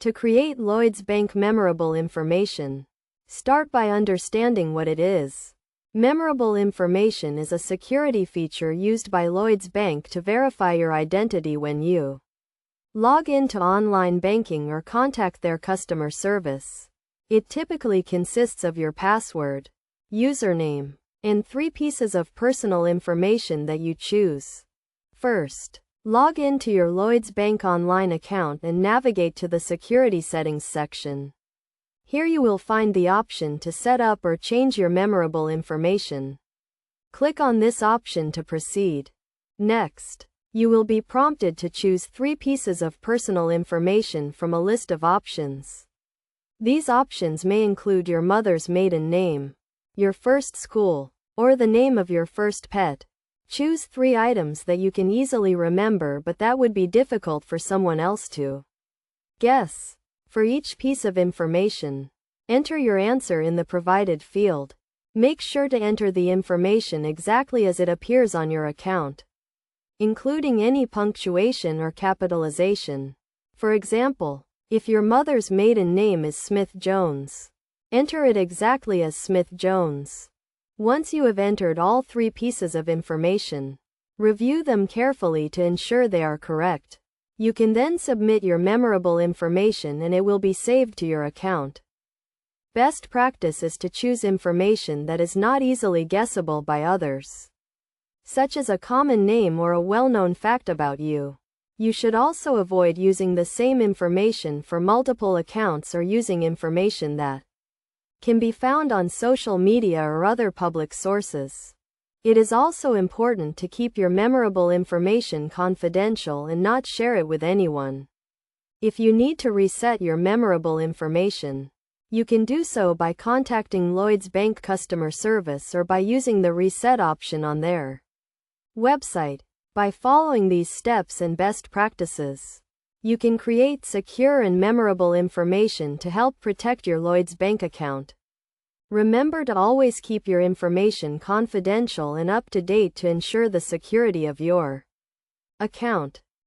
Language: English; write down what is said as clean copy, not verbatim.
To create Lloyds Bank memorable information, start by understanding what it is. Memorable information is a security feature used by Lloyds Bank to verify your identity when you log into online banking or contact their customer service. It typically consists of your password, username, and 3 pieces of personal information that you choose. First, log into your Lloyds Bank online account and navigate to the Security Settings section. Here you will find the option to set up or change your memorable information. Click on this option to proceed. Next, you will be prompted to choose 3 pieces of personal information from a list of options. These options may include your mother's maiden name, your first school, or the name of your first pet. Choose 3 items that you can easily remember but that would be difficult for someone else to guess. For each piece of information, enter your answer in the provided field. Make sure to enter the information exactly as it appears on your account, including any punctuation or capitalization. For example, if your mother's maiden name is Smith-Jones, enter it exactly as Smith-Jones. Once you have entered all 3 pieces of information, review them carefully to ensure they are correct. You can then submit your memorable information and it will be saved to your account. Best practice is to choose information that is not easily guessable by others, such as a common name or a well-known fact about you. You should also avoid using the same information for multiple accounts or using information that can be found on social media or other public sources. It is also important to keep your memorable information confidential and not share it with anyone. If you need to reset your memorable information, you can do so by contacting Lloyds Bank customer service or by using the reset option on their website. By following these steps and best practices, you can create secure and memorable information to help protect your Lloyds Bank account. Remember to always keep your information confidential and up to date to ensure the security of your account.